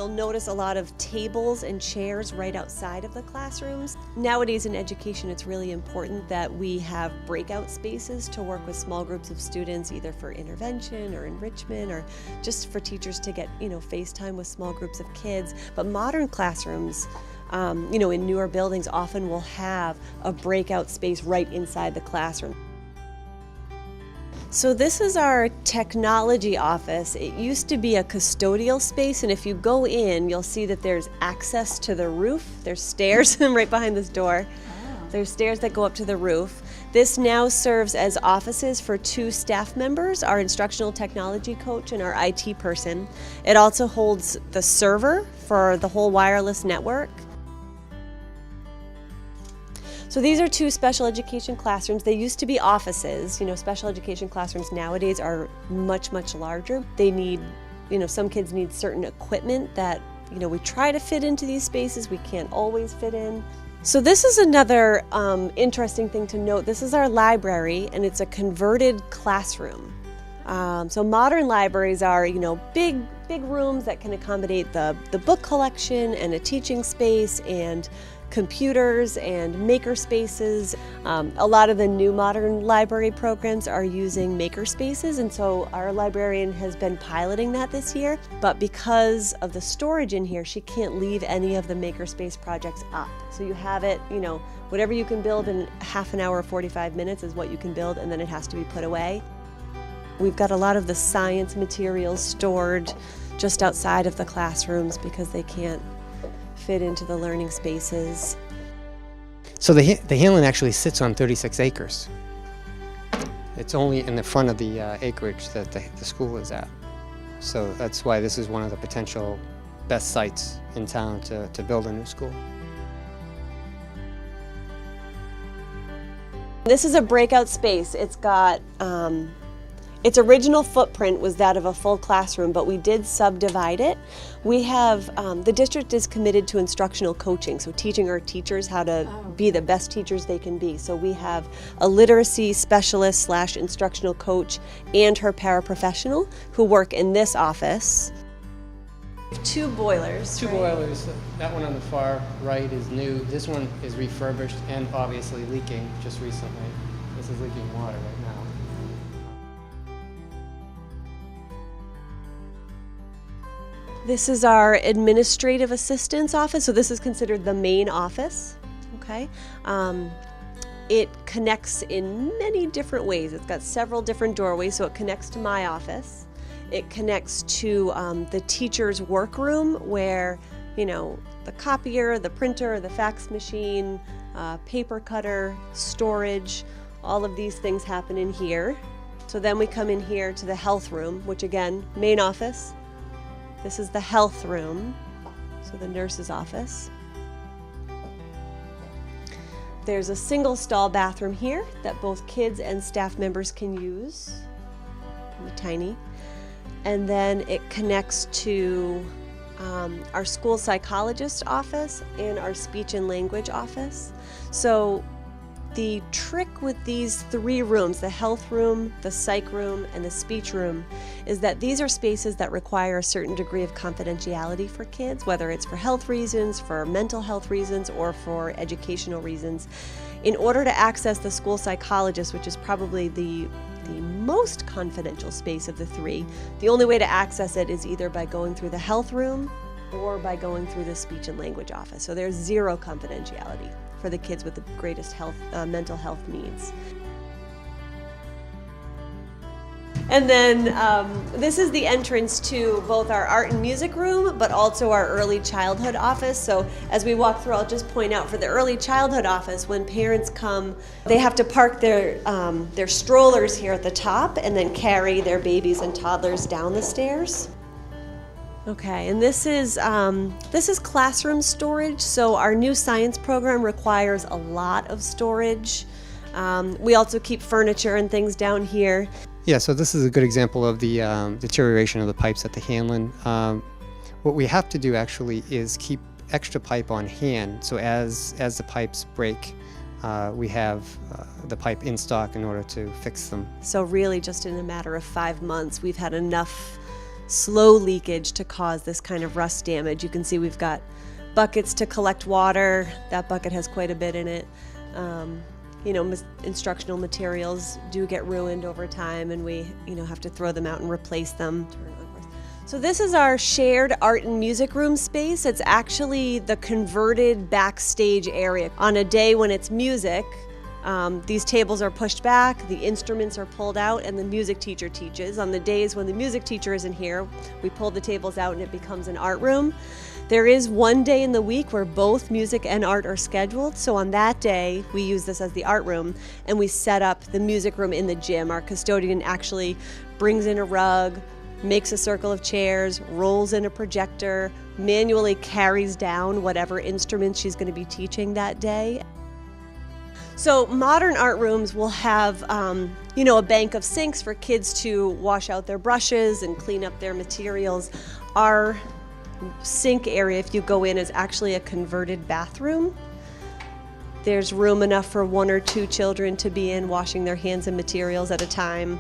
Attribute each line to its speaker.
Speaker 1: you'll notice a lot of tables and chairs right outside of the classrooms. Nowadays in education, it's really important that we have breakout spaces to work with small groups of students, either for intervention or enrichment or just for teachers to get, face time with small groups of kids. But modern classrooms, in newer buildings often will have a breakout space right inside the classroom. So this is our technology office. It used to be a custodial space, and if you go in, you'll see that there's access to the roof. There's stairs right behind this door. There's stairs that go up to the roof. This now serves as offices for 2 staff members, our instructional technology coach and our IT person. It also holds the server for the whole wireless network. So these are 2 special education classrooms. They used to be offices. Special education classrooms nowadays are much, much larger. They need, some kids need certain equipment that, we try to fit into these spaces. We can't always fit in. So this is another interesting thing to note. This is our library, and it's a converted classroom. So modern libraries are, big rooms that can accommodate the book collection and a teaching space and computers and maker spaces. A lot of the new modern library programs are using maker spaces, and so our librarian has been piloting that this year. But because of the storage in here, she can't leave any of the maker space projects up. So you have it, whatever you can build in half an hour or 45 minutes is what you can build, and then it has to be put away. We've got a lot of the science materials stored just outside of the classrooms because they can't fit into the learning spaces.
Speaker 2: So the Hanlon actually sits on 36 acres. It's only in the front of the acreage that the school is at. So that's why this is one of the potential best sites in town to build a new school.
Speaker 1: This is a breakout space. It's got its original footprint was that of a full classroom, but we did subdivide it. We have, the district is committed to instructional coaching, so teaching our teachers how to be the best teachers they can be. So we have a literacy specialist / instructional coach and her paraprofessional who work in this office. 2 boilers.
Speaker 2: 2 boilers. That one on the far right is new. This one is refurbished and obviously leaking just recently. This is leaking water right now.
Speaker 1: This is our administrative assistant's office, so this is considered the main office, okay? It connects in many different ways. It's got several different doorways, so it connects to my office. It connects to the teacher's workroom where, the copier, the printer, the fax machine, paper cutter, storage, all of these things happen in here. So then we come in here to the health room, which again, main office. This is the health room, so the nurse's office. There's a single stall bathroom here that both kids and staff members can use. Tiny. And then it connects to our school psychologist office and our speech and language office. So the trick with these 3 rooms, the health room, the psych room, and the speech room, is that these are spaces that require a certain degree of confidentiality for kids, whether it's for health reasons, for mental health reasons, or for educational reasons. In order to access the school psychologist, which is probably the most confidential space of the 3, the only way to access it is either by going through the health room or by going through the speech and language office. So there's 0 confidentiality for the kids with the greatest mental health needs. And then this is the entrance to both our art and music room, but also our early childhood office. So as we walk through, I'll just point out for the early childhood office, when parents come, they have to park their strollers here at the top and then carry their babies and toddlers down the stairs. Okay, and this is classroom storage. So our new science program requires a lot of storage. We also keep furniture and things down here.
Speaker 2: Yeah, so this is a good example of the deterioration of the pipes at the Hanlon. What we have to do actually is keep extra pipe on hand, so as the pipes break, we have the pipe in stock in order to fix them.
Speaker 1: So really just in a matter of 5 months, we've had enough slow leakage to cause this kind of rust damage. You can see we've got buckets to collect water. That bucket has quite a bit in it. Instructional materials do get ruined over time, and we, have to throw them out and replace them. So this is our shared art and music room space. It's actually the converted backstage area. On a day when it's music, these tables are pushed back, the instruments are pulled out, and the music teacher teaches. On the days when the music teacher isn't here, we pull the tables out and it becomes an art room. There is one day in the week where both music and art are scheduled, so on that day we use this as the art room, and we set up the music room in the gym. Our custodian actually brings in a rug, makes a circle of chairs, rolls in a projector, manually carries down whatever instrument she's going to be teaching that day. So modern art rooms will have, a bank of sinks for kids to wash out their brushes and clean up their materials. Our sink area, if you go in, is actually a converted bathroom. There's room enough for 1 or 2 children to be in washing their hands and materials at a time.